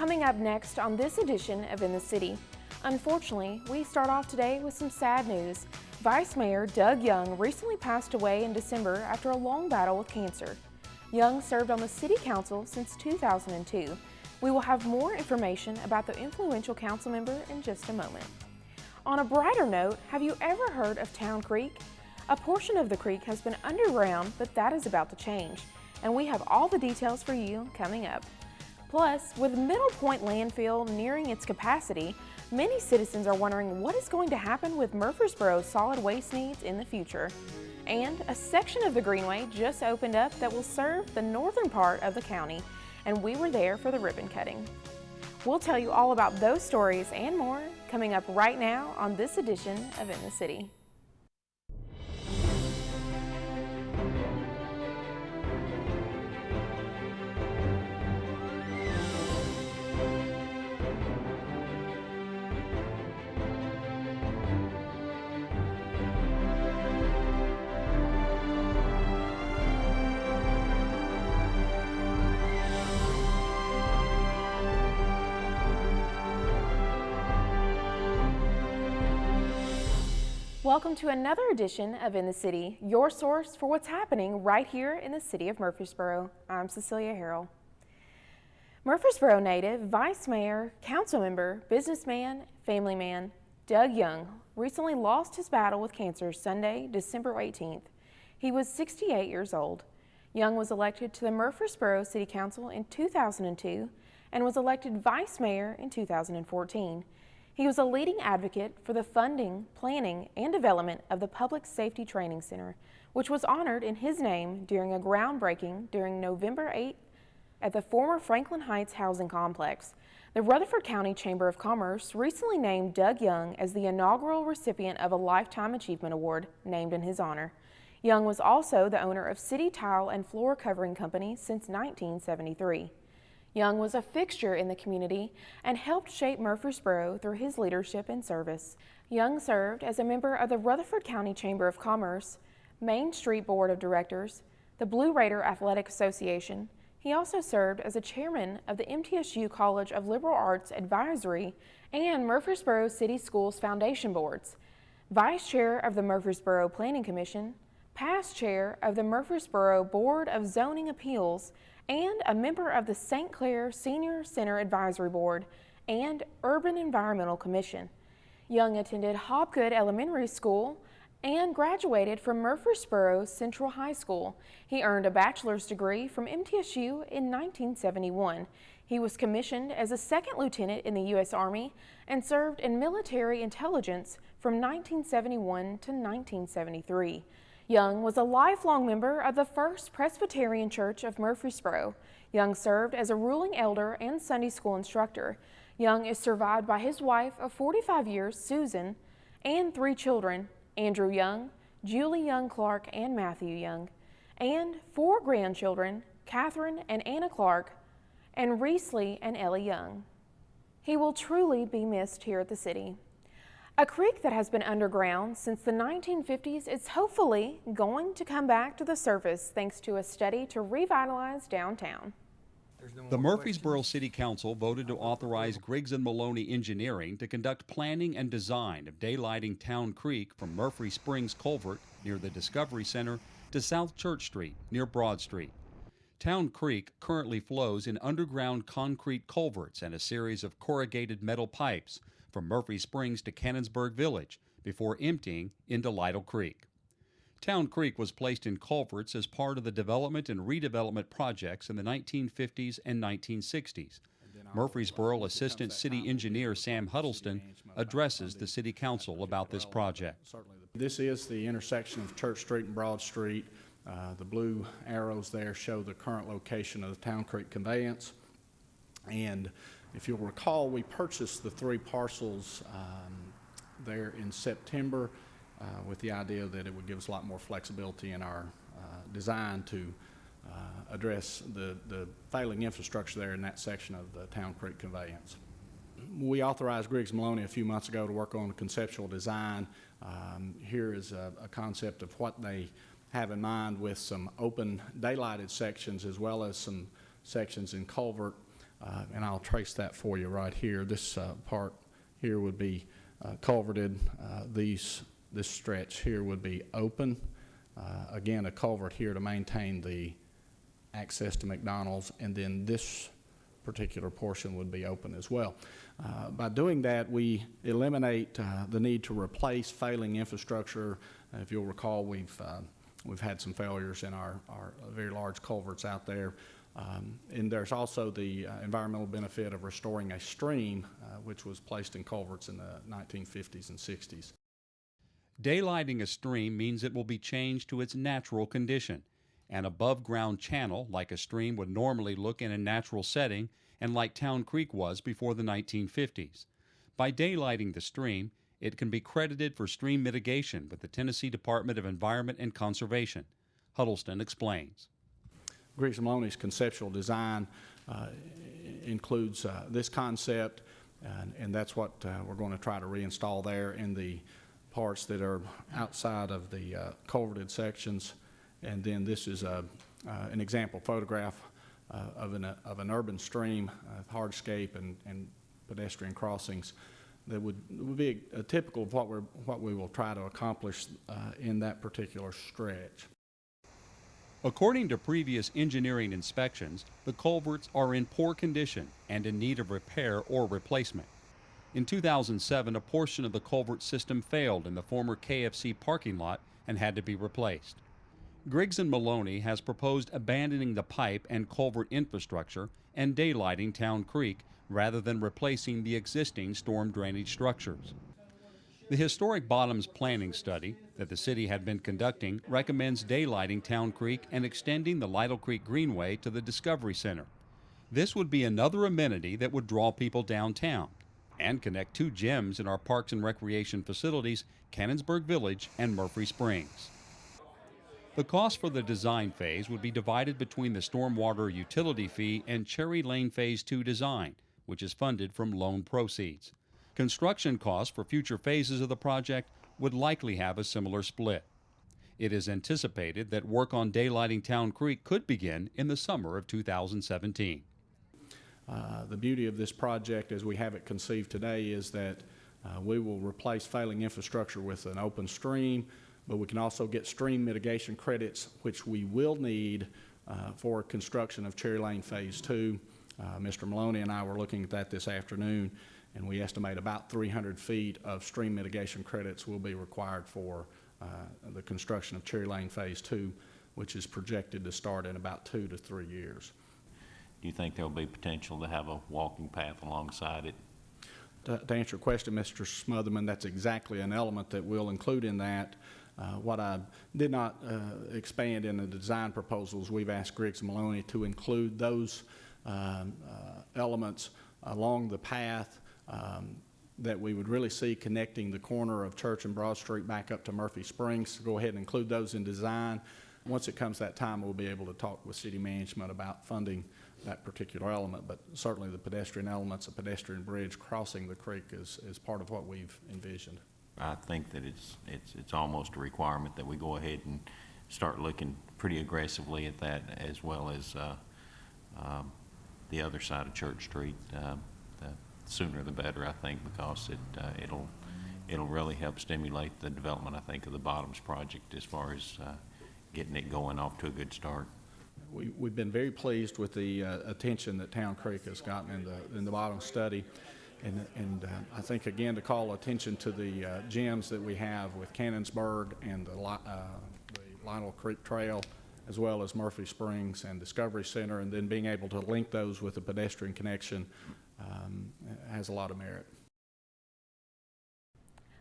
Coming up next on this edition of In the City. Unfortunately, we start off today with some sad news. Vice Mayor Doug Young recently passed away in December after a long battle with cancer. Young served on the City Council since 2002. We will have more information about the influential council member in just a moment. On a brighter note, have you ever heard of Town Creek? A portion of the creek has been underground, but that is about to change, and we have all the details for you coming up. Plus, with Middle Point landfill nearing its capacity, many citizens are wondering what is going to happen with Murfreesboro's solid waste needs in the future. And a section of the Greenway just opened up that will serve the northern part of the county, and we were there for the ribbon cutting. We'll tell you all about those stories and more coming up right now on this edition of In the City. Welcome to another edition of In the City, your source for what's happening right here in the city of Murfreesboro. I'm Cecilia Herrell. Murfreesboro native, Vice Mayor, Council Member, businessman, family man, Doug Young recently lost his battle with cancer Sunday, December 18th. He was 68 years old. Young was elected to the Murfreesboro City Council in 2002 and was elected Vice Mayor in 2014. He was a leading advocate for the funding, planning, and development of the Public Safety Training Center, which was honored in his name during a groundbreaking during November 8th at the former Franklin Heights housing complex. The Rutherford County Chamber of Commerce recently named Doug Young as the inaugural recipient of a Lifetime Achievement Award named in his honor. Young was also the owner of City Tile and Floor Covering Company since 1973. Young was a fixture in the community and helped shape Murfreesboro through his leadership and service. Young served as a member of the Rutherford County Chamber of Commerce, Main Street Board of Directors, the Blue Raider Athletic Association. He also served as a chairman of the MTSU College of Liberal Arts Advisory and Murfreesboro City Schools Foundation Boards, vice chair of the Murfreesboro Planning Commission, past chair of the Murfreesboro Board of Zoning Appeals, and a member of the St. Clair Senior Center Advisory Board and Urban Environmental Commission. Young attended Hopgood Elementary School and graduated from Murfreesboro Central High School. He earned a bachelor's degree from MTSU in 1971. He was commissioned as a second lieutenant in the U.S. Army and served in military intelligence from 1971 to 1973. Young was a lifelong member of the First Presbyterian Church of Murfreesboro. Young served as a ruling elder and Sunday school instructor. Young is survived by his wife of 45 years, Susan, and 3 children, Andrew Young, Julie Young Clark, and Matthew Young, and 4 grandchildren, Catherine and Anna Clark, and Reesley and Ellie Young. He will truly be missed here at the city. A creek that has been underground since the 1950s is hopefully going to come back to the surface thanks to a study to revitalize downtown. The Murfreesboro City Council voted to authorize Griggs & Maloney Engineering to conduct planning and design of daylighting Town Creek from Murphy Springs Culvert near the Discovery Center to South Church Street near Broad Street. Town Creek currently flows in underground concrete culverts and a series of corrugated metal pipes from Murphy Springs to Cannonsburg Village before emptying into Lytle Creek. Town Creek was placed in culverts as part of the development and redevelopment projects in the 1950s and 1960s. Murfreesboro Assistant City Engineer Sam Huddleston addresses the City Council about this project. This is the intersection of Church Street and Broad Street. The blue arrows there show the current location of the Town Creek conveyance. And if you'll recall, we purchased the 3 parcels there in September with the idea that it would give us a lot more flexibility in our design to address the failing infrastructure there in that section of the Town Creek conveyance. We authorized Griggs & Maloney a few months ago to work on a conceptual design. Here is a concept of what they have in mind with some open daylighted sections as well as some sections in culvert and I'll trace that for you right here. This part here would be culverted. This stretch here would be open. Again, a culvert here to maintain the access to McDonald's, and then this particular portion would be open as well. By doing that, we eliminate the need to replace failing infrastructure. If you'll recall, we've had some failures in our very large culverts out there. And there's also the environmental benefit of restoring a stream, which was placed in culverts in the 1950s and 60s. Daylighting a stream means it will be changed to its natural condition. An above-ground channel, like a stream would normally look in a natural setting, and like Town Creek was before the 1950s. By daylighting the stream, it can be credited for stream mitigation with the Tennessee Department of Environment and Conservation. Huddleston explains. Griggs & Maloney's conceptual design includes this concept, and that's what we're going to try to reinstall there in the parts that are outside of the culverted sections. And then this is an example photograph of an urban stream, hardscape and pedestrian crossings that would be a typical of what we will try to accomplish in that particular stretch. According to previous engineering inspections, the culverts are in poor condition and in need of repair or replacement. In 2007, a portion of the culvert system failed in the former KFC parking lot and had to be replaced. Griggs & Maloney has proposed abandoning the pipe and culvert infrastructure and daylighting Town Creek rather than replacing the existing storm drainage structures. The Historic Bottoms Planning Study that the city had been conducting recommends daylighting Town Creek and extending the Lytle Creek Greenway to the Discovery Center. This would be another amenity that would draw people downtown and connect two gems in our parks and recreation facilities, Cannonsburg Village and Murfree Springs. The cost for the design phase would be divided between the stormwater utility fee and Cherry Lane Phase 2 design, which is funded from loan proceeds. Construction costs for future phases of the project would likely have a similar split. It is anticipated that work on daylighting Town Creek could begin in the summer of 2017. The beauty of this project as we have it conceived today is that we will replace failing infrastructure with an open stream, but we can also get stream mitigation credits, which we will need for construction of Cherry Lane Phase 2. Mr. Maloney and I were looking at that this afternoon, and we estimate about 300 feet of stream mitigation credits will be required for the construction of Cherry Lane Phase 2, which is projected to start in about 2 to 3 years. Do you think there will be potential to have a walking path alongside it? To answer your question, Mr. Smotherman, that's exactly an element that we'll include in that. What I did not expand in the design proposals, we've asked Griggs & Maloney to include those elements along the path that we would really see connecting the corner of Church and Broad Street back up to Murfree Springs. So go ahead and include those in design. Once it comes that time, we'll be able to talk with city management about funding that particular element, but certainly the pedestrian elements, a pedestrian bridge crossing the creek is part of what we've envisioned. I think that it's almost a requirement that we go ahead and start looking pretty aggressively at that, as well as the other side of Church Street. The sooner the better, I think, because it'll really help stimulate the development, I think, of the Bottoms project as far as getting it going off to a good start. We've been very pleased with the attention that Town Creek has gotten in the Bottoms study. And I think, again, to call attention to the gems that we have with Cannonsburg and the Lytle Creek Trail, as well as Murfree Springs and Discovery Center, and then being able to link those with a pedestrian connection has a lot of merit.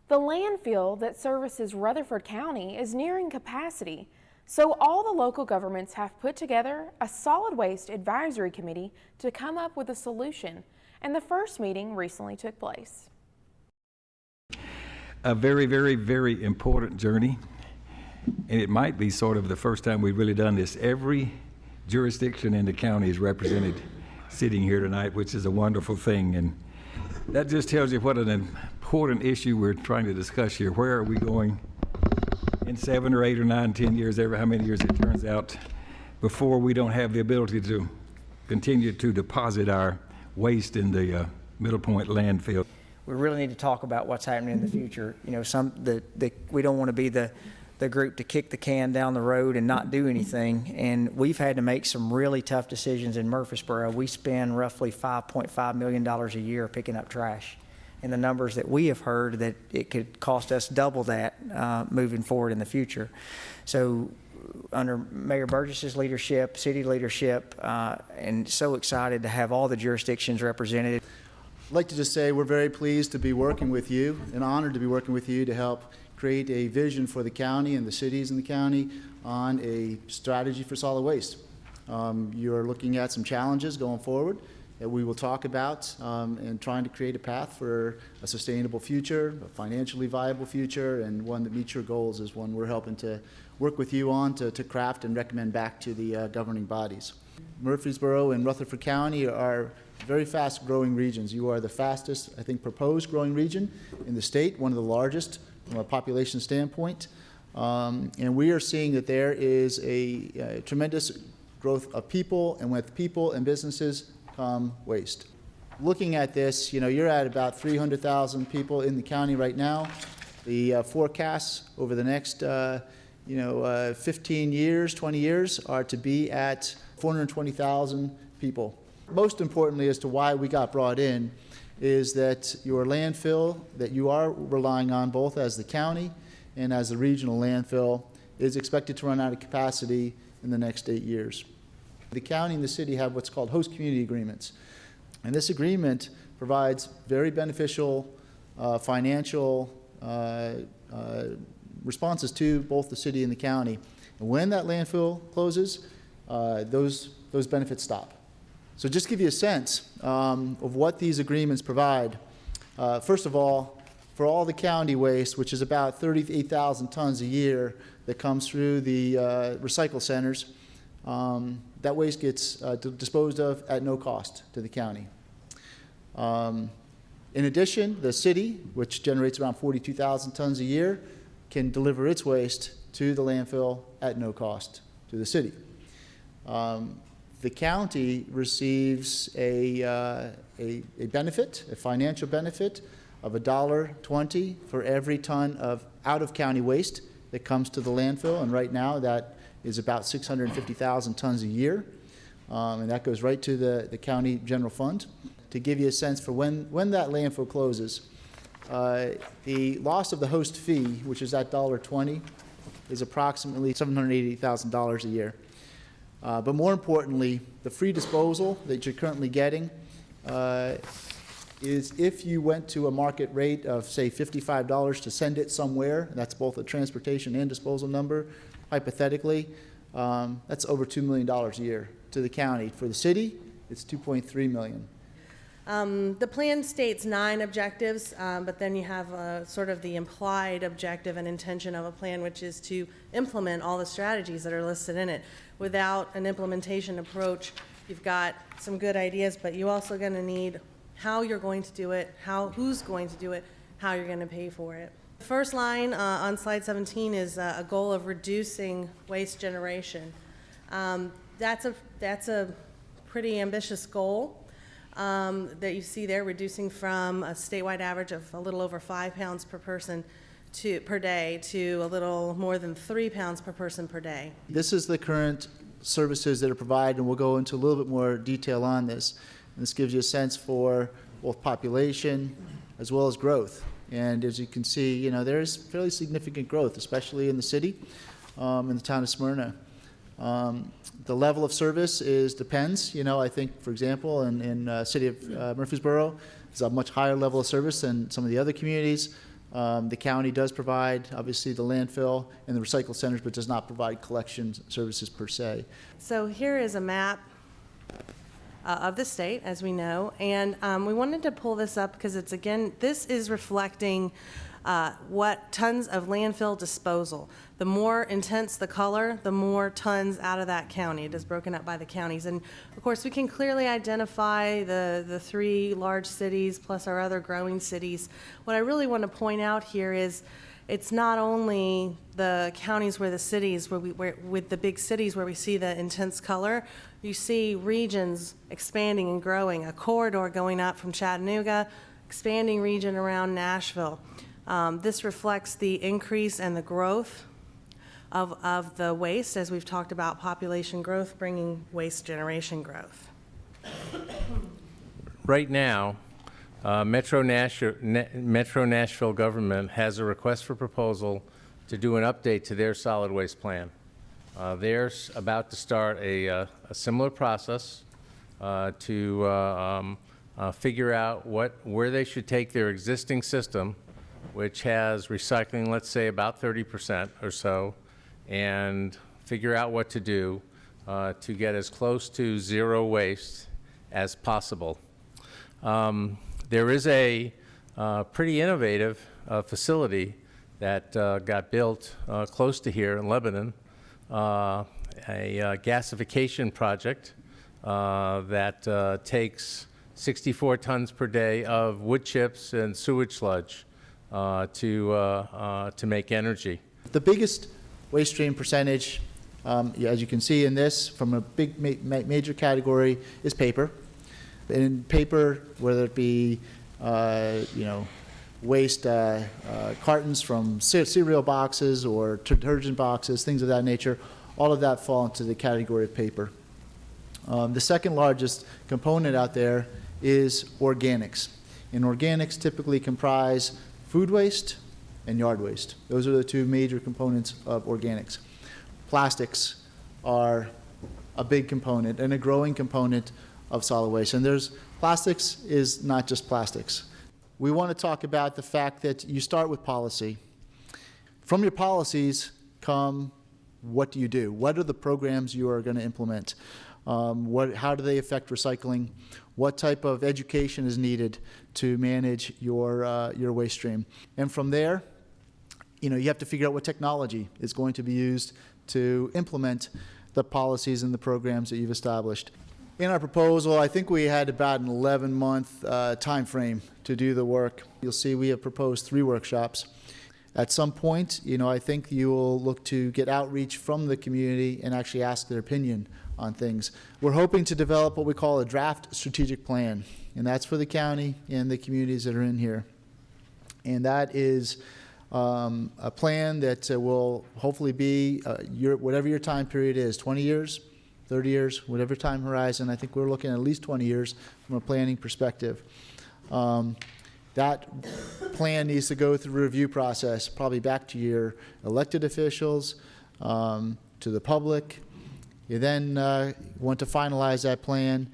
The landfill that services Rutherford County is nearing capacity, so all the local governments have put together a solid waste advisory committee to come up with a solution. And the first meeting recently took place. A very, very, very important journey. And it might be sort of the first time we've really done this. Every jurisdiction in the county is represented sitting here tonight, which is a wonderful thing. And that just tells you what an important issue we're trying to discuss here. Where are we going in 7 or 8 or 9, 10 years, ever how many years it turns out, before we don't have the ability to continue to deposit our waste in the Middle Point landfill. We really need to talk about what's happening in the future. You know, we don't want to be the group to kick the can down the road and not do anything. And we've had to make some really tough decisions in Murfreesboro. We spend roughly $5.5 million a year picking up trash. And the numbers that we have heard that it could cost us double that moving forward in the future. So under Mayor Burgess's leadership, city leadership, and so excited to have all the jurisdictions represented. I'd like to just say we're very pleased to be working with you and honored to be working with you to help create a vision for the county and the cities in the county on a strategy for solid waste. You're looking at some challenges going forward that we will talk about and trying to create a path for a sustainable future, a financially viable future, and one that meets your goals is one we're helping to work with you on to craft and recommend back to the governing bodies. Murfreesboro and Rutherford County are very fast growing regions. You are the fastest, I think, proposed growing region in the state, one of the largest from a population standpoint. And we are seeing that there is a tremendous growth of people, and with people and businesses come waste. Looking at this, you know, you're at about 300,000 people in the county right now. The forecasts over the next 15 years, 20 years are to be at 420,000 people. Most importantly as to why we got brought in is that your landfill that you are relying on both as the county and as the regional landfill is expected to run out of capacity in the next 8 years. The county and the city have what's called host community agreements. And this agreement provides very beneficial financial responses to both the city and the county. And when that landfill closes, those benefits stop. So just to give you a sense of what these agreements provide, first of all, for all the county waste, which is about 38,000 tons a year that comes through the recycle centers, that waste gets disposed of at no cost to the county. In addition, the city, which generates around 42,000 tons a year, can deliver its waste to the landfill at no cost to the city. The county receives a benefit, a financial benefit of $1.20 for every ton of out-of-county waste that comes to the landfill, and right now that is about 650,000 tons a year, and that goes right to the county general fund. To give you a sense for when that landfill closes, the loss of the host fee, which is that $1.20, is approximately $780,000 a year. But more importantly, the free disposal that you're currently getting is if you went to a market rate of, say, $55 to send it somewhere, that's both a transportation and disposal number, hypothetically, that's over $2 million a year to the county. For the city, it's $2.3 million. The plan states 9 objectives, but then you have sort of the implied objective and intention of a plan, which is to implement all the strategies that are listed in it. Without an implementation approach, you've got some good ideas, but you're also going to need how you're going to do it, who's going to do it, how you're going to pay for it. The first line on slide 17 is a goal of reducing waste generation. That's a pretty ambitious goal. That you see there, reducing from a statewide average of a little over 5 pounds per person per day to a little more than 3 pounds per person per day. This is the current services that are provided, and we'll go into a little bit more detail on this. And this gives you a sense for both population as well as growth. And as you can see, you know, there's fairly significant growth, especially in the city, in the town of Smyrna. The level of service depends. You know, I think, for example, in city of Murfreesboro, it's a much higher level of service than some of the other communities. The county does provide, obviously, the landfill and the recycle centers, but does not provide collection services per se. So here is a map of the state, as we know, and we wanted to pull this up because it's, again, this is reflecting what tons of landfill disposal. The more intense the color, the more tons out of that county. It is broken up by the counties. And of course, we can clearly identify the 3 large cities plus our other growing cities. What I really want to point out here is it's not only the counties where the cities, with the big cities where we see the intense color, you see regions expanding and growing, a corridor going up from Chattanooga, expanding region around Nashville. This reflects the increase and the growth of the waste, as we've talked about population growth bringing waste generation growth. Right now, Metro Nashville government has a request for proposal to do an update to their solid waste plan. They're about to start a similar process to figure out where they should take their existing system, which has recycling, let's say, about 30% or so, and figure out what to do to get as close to zero waste as possible. There is a pretty innovative facility that got built close to here in Lebanon, a gasification project that takes 64 tons per day of wood chips and sewage sludge to make energy. The biggest waste stream percentage, as you can see in this, from a big major category, is paper. In paper, whether it be waste cartons from cereal boxes or detergent boxes, things of that nature, all of that fall into the category of paper. The second largest component out there is organics. And organics typically comprise food waste and yard waste. Those are the two major components of organics. Plastics are a big component and a growing component of solid waste. And plastics is not just plastics. We want to talk about the fact that you start with policy. From your policies come, what do you do? What are the programs you are going to implement? How do they affect recycling? What type of education is needed to manage your waste stream? And from there, you have to figure out what technology is going to be used to implement the policies and the programs that you've established. In our proposal, I think we had about an 11-month time frame to do the work. You'll see we have proposed 3 workshops. At some point, I think you will look to get outreach from the community and actually ask their opinion on things. We're hoping to develop what we call a draft strategic plan, and that's for the county and the communities that are in here. And that is a plan that will hopefully be whatever your time period is, 20 years, 30 years, whatever time horizon. I think we're looking at least 20 years from a planning perspective. That plan needs to go through a review process, probably back to your elected officials, to the public. You then want to finalize that plan.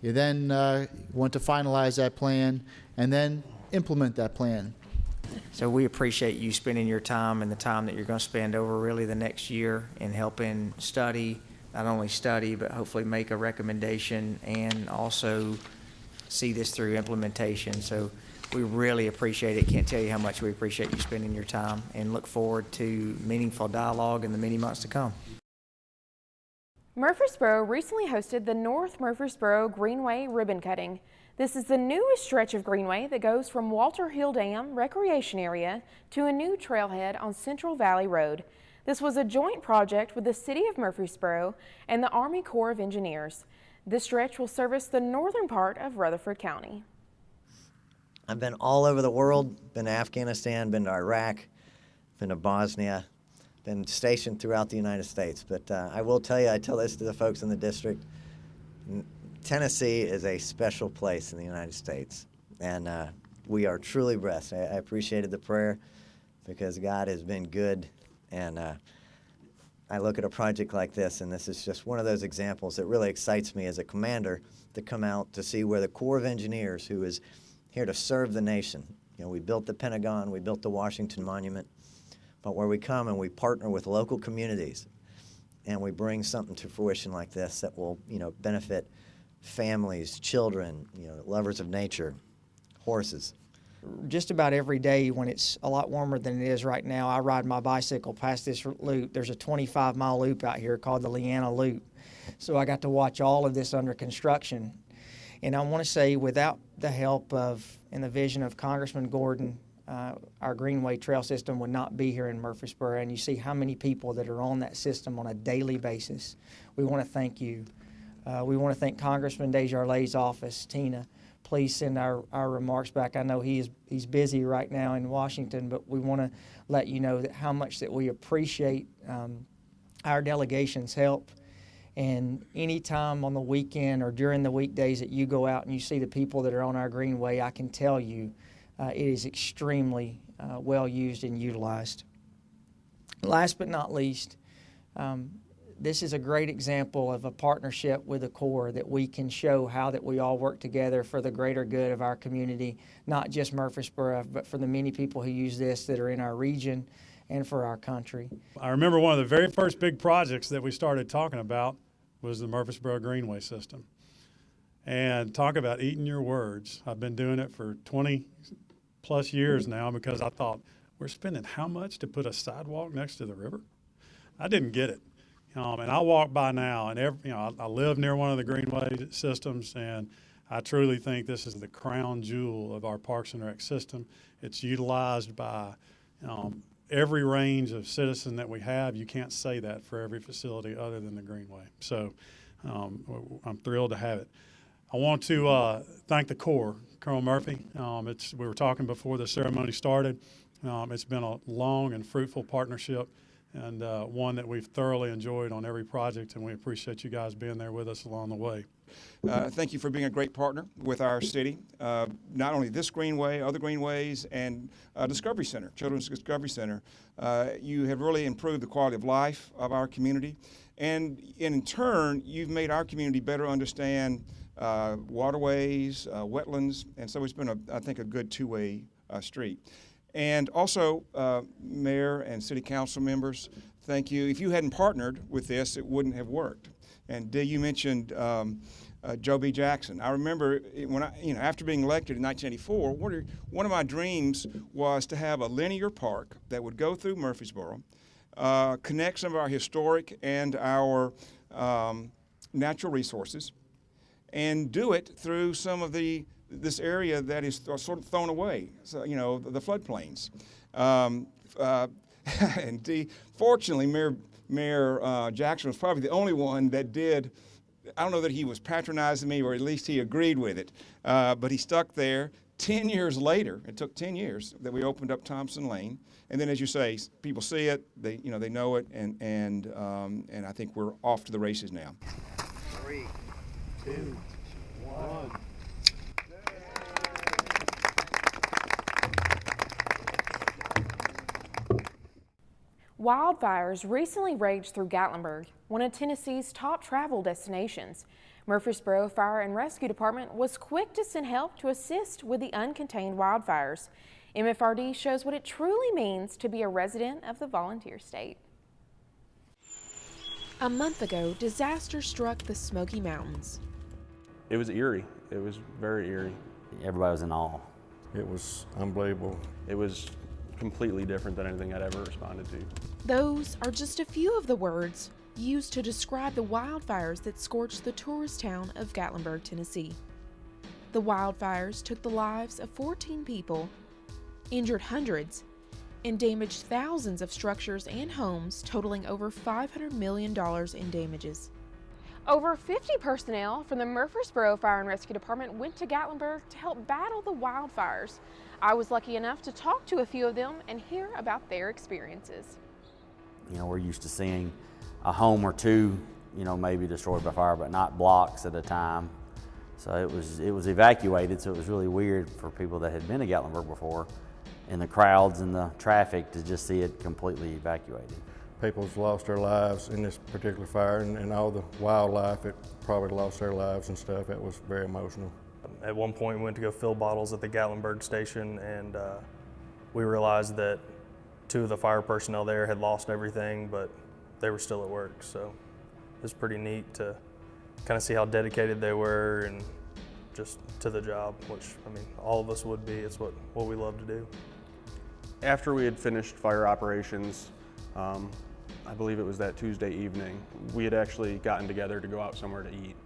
You then want to finalize that plan and then implement that plan. So we appreciate you spending your time and the time that you're going to spend over really the next year in helping study, not only study, but hopefully make a recommendation and also see this through implementation. So we really appreciate it. Can't tell you how much we appreciate you spending your time and look forward to meaningful dialogue in the many months to come. Murfreesboro recently hosted the North Murfreesboro Greenway ribbon cutting. This is the newest stretch of Greenway that goes from Walter Hill Dam Recreation Area to a new trailhead on Central Valley Road. This was a joint project with the City of Murfreesboro and the Army Corps of Engineers. This stretch will service the northern part of Rutherford County. I've been all over the world, been to Afghanistan, been to Iraq, been to Bosnia, been stationed throughout the United States. But I will tell you, I tell this to the folks in the district, Tennessee is a special place in the United States. And we are truly blessed. I appreciated the prayer because God has been good. And I look at a project like this, and this is just one of those examples that really excites me as a commander to come out to see where the Corps of Engineers, who is here to serve the nation. We built the Pentagon, we built the Washington Monument, but where we come and we partner with local communities and we bring something to fruition like this that will, benefit families, children, lovers of nature, horses. Just about every day when it's a lot warmer than it is right now, I ride my bicycle past this loop. There's a 25-mile loop out here called the Leanna Loop. So I got to watch all of this under construction. And I want to say without the help of and the vision of Congressman Gordon, our Greenway trail system would not be here in Murfreesboro, and you see how many people that are on that system on a daily basis. We want to thank you. We want to thank Congressman Desjardins' office, Tina. Please send our remarks back. I know he's busy right now in Washington, but we want to let you know that how much that we appreciate our delegation's help. And anytime on the weekend or during the weekdays that you go out and you see the people that are on our Greenway, I can tell you it is extremely well used and utilized. Last but not least, this is a great example of a partnership with the Corps that we can show how that we all work together for the greater good of our community, not just Murfreesboro, but for the many people who use this that are in our region and for our country. I remember one of the very first big projects that we started talking about was the Murfreesboro Greenway system. And talk about eating your words. I've been doing it for 20 plus years now because I thought, we're spending how much to put a sidewalk next to the river? I didn't get it. And I walk by now, and I live near one of the Greenway systems, and I truly think this is the crown jewel of our Parks and Rec system. It's utilized by every range of citizen that we have. You can't say that for every facility other than the Greenway. So I'm thrilled to have it. I want to thank the Corps, Colonel Murphy. We were talking before the ceremony started. It's been a long and fruitful partnership, and one that we've thoroughly enjoyed on every project, and we appreciate you guys being there with us along the way. Thank you for being a great partner with our city, not only this Greenway, other Greenways, and Discovery Center, Children's Discovery Center. You have really improved the quality of life of our community, and in turn, you've made our community better understand waterways, wetlands, and so it's been, I think, a good two-way street. And also, Mayor and City Council members, thank you. If you hadn't partnered with this, it wouldn't have worked. And Dee, you mentioned Joe B. Jackson. I remember when after being elected in 1984, one of my dreams was to have a linear park that would go through Murfreesboro, connect some of our historic and our natural resources, and do it through some of this area that is sort of thrown away, so, the floodplains. And fortunately, Mayor Jackson was probably the only one that did. I don't know that he was patronizing me, or at least he agreed with it, but he stuck there. 10 years later, it took 10 years that we opened up Thompson Lane, and then, as you say, people see it, they know it, and I think we're off to the races now. 3, 2, 1. Wildfires recently raged through Gatlinburg, one of Tennessee's top travel destinations. Murfreesboro Fire and Rescue Department was quick to send help to assist with the uncontained wildfires. MFRD shows what it truly means to be a resident of the volunteer state. A month ago, disaster struck the Smoky Mountains. It was eerie. It was very eerie. Everybody was in awe. It was unbelievable. It was completely different than anything I'd ever responded to. Those are just a few of the words used to describe the wildfires that scorched the tourist town of Gatlinburg, Tennessee. The wildfires took the lives of 14 people, injured hundreds, and damaged thousands of structures and homes, totaling over $500 million in damages. Over 50 personnel from the Murfreesboro Fire and Rescue Department went to Gatlinburg to help battle the wildfires. I was lucky enough to talk to a few of them and hear about their experiences. We're used to seeing a home or two, maybe destroyed by fire, but not blocks at a time. So it was evacuated, so it was really weird for people that had been to Gatlinburg before, and the crowds and the traffic, to just see it completely evacuated. People's lost their lives in this particular fire, and all the wildlife that probably lost their lives and stuff. It was very emotional. At one point, we went to go fill bottles at the Gatlinburg station, and we realized that 2 of the fire personnel there had lost everything, but they were still at work. So it was pretty neat to kind of see how dedicated they were and just to the job, which, all of us would be. It's what we love to do. After we had finished fire operations, I believe it was that Tuesday evening, we had actually gotten together to go out somewhere to eat.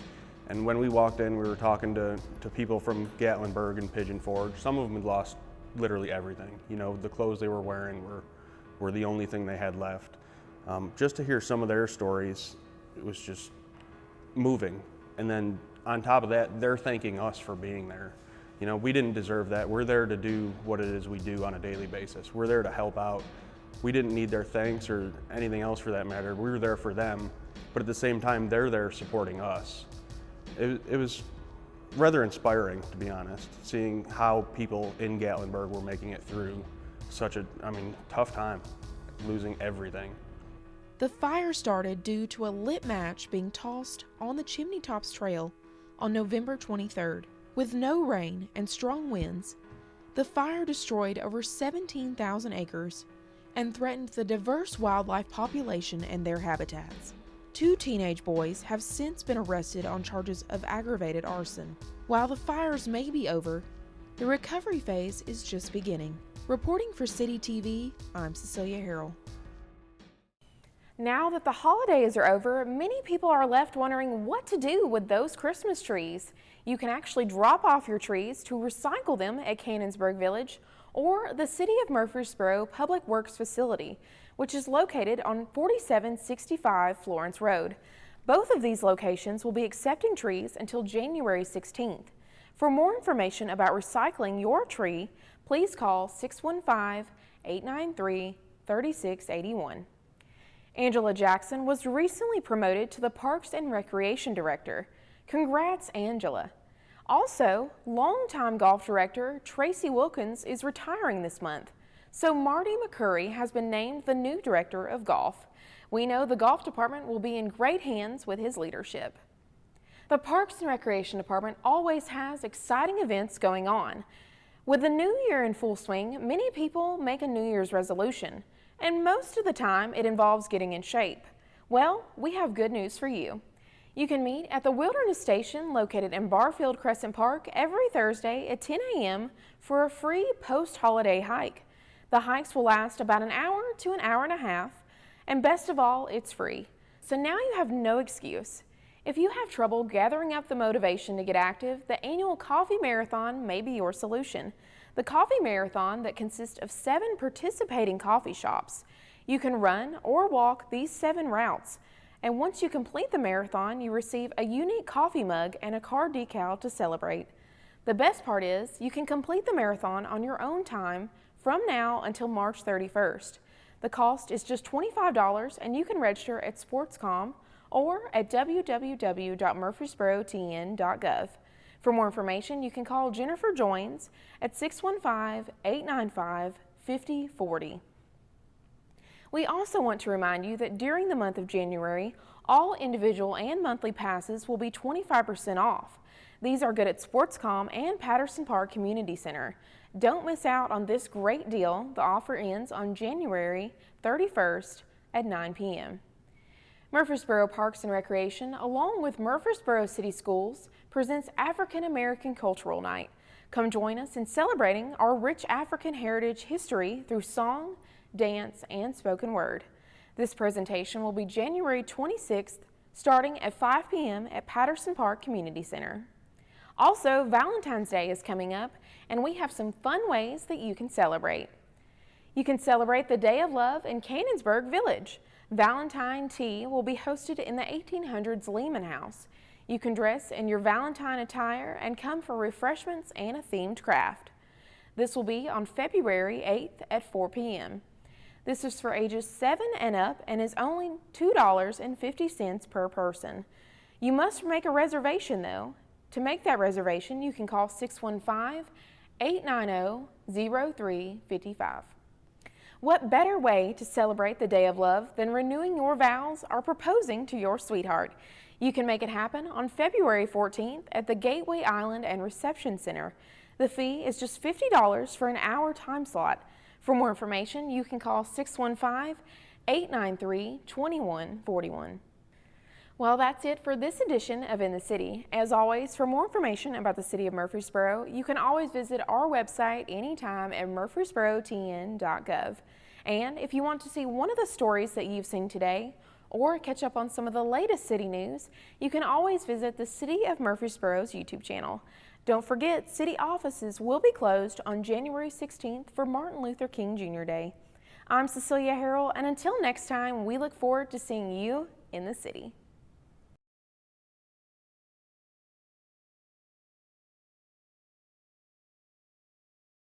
And when we walked in, we were talking to people from Gatlinburg and Pigeon Forge. Some of them had lost literally everything. You know, the clothes they were wearing were the only thing they had left. Just to hear some of their stories, it was just moving. And then on top of that, they're thanking us for being there. You know, we didn't deserve that. We're there to do what it is we do on a daily basis. We're there to help out. We didn't need their thanks or anything else for that matter. We were there for them, but at the same time, they're there supporting us. It was rather inspiring, to be honest, seeing how people in Gatlinburg were making it through such a, tough time, losing everything. The fire started due to a lit match being tossed on the Chimney Tops Trail on November 23rd. With no rain and strong winds, the fire destroyed over 17,000 acres and threatened the diverse wildlife population and their habitats. 2 teenage boys have since been arrested on charges of aggravated arson. While the fires may be over, the recovery phase is just beginning. Reporting for CityTV, I'm Cecilia Herrell. Now that the holidays are over, many people are left wondering what to do with those Christmas trees. You can actually drop off your trees to recycle them at Cannonsburg Village or the City of Murfreesboro Public Works Facility, which is located on 4765 Florence Road. Both of these locations will be accepting trees until January 16th. For more information about recycling your tree, please call 615-893-3681. Angela Jackson was recently promoted to the Parks and Recreation Director. Congrats, Angela. Also, longtime golf director Tracy Wilkins is retiring this month, so Marty McCurry has been named the new director of golf. We know the golf department will be in great hands with his leadership. The Parks and Recreation Department always has exciting events going on. With the new year in full swing, many people make a New Year's resolution, and most of the time it involves getting in shape. Well, we have good news for you. You can meet at the Wilderness Station located in Barfield Crescent Park every Thursday at 10 a.m. for a free post-holiday hike. The hikes will last about an hour to an hour and a half, and best of all, it's free. So now you have no excuse. If you have trouble gathering up the motivation to get active, the annual Coffee Marathon may be your solution. The Coffee Marathon that consists of 7 participating coffee shops. You can run or walk these 7 routes, and once you complete the marathon, you receive a unique coffee mug and a car decal to celebrate. The best part is you can complete the marathon on your own time from now until March 31st. The cost is just $25, and you can register at Sportscom or at www.murfreesborotn.gov. For more information, you can call Jennifer Joins at 615-895-5040. We also want to remind you that during the month of January, all individual and monthly passes will be 25% off. These are good at Sportscom and Patterson Park Community Center. Don't miss out on this great deal. The offer ends on January 31st at 9 p.m. Murfreesboro Parks and Recreation, along with Murfreesboro City Schools, presents African American Cultural Night. Come join us in celebrating our rich African heritage history through song, dance, and spoken word. This presentation will be January 26th, starting at 5 p.m. at Patterson Park Community Center. Also, Valentine's Day is coming up, and we have some fun ways that you can celebrate. You can celebrate the Day of Love in Cannonsburg Village. Valentine Tea will be hosted in the 1800s Lehman House. You can dress in your Valentine attire and come for refreshments and a themed craft. This will be on February 8th at 4 p.m. This is for ages 7 and up and is only $2.50 per person. You must make a reservation though. To make that reservation, you can call 615-890-0355. What better way to celebrate the Day of Love than renewing your vows or proposing to your sweetheart? You can make it happen on February 14th at the Gateway Island and Reception Center. The fee is just $50 for an hour time slot. For more information, you can call 615-893-2141. Well, that's it for this edition of In the City. As always, for more information about the City of Murfreesboro, you can always visit our website anytime at murfreesborotn.gov. And if you want to see one of the stories that you've seen today, or catch up on some of the latest city news, you can always visit the City of Murfreesboro's YouTube channel. Don't forget, city offices will be closed on January 16th for Martin Luther King Jr. Day. I'm Cecilia Herrell, and until next time, we look forward to seeing you in the city.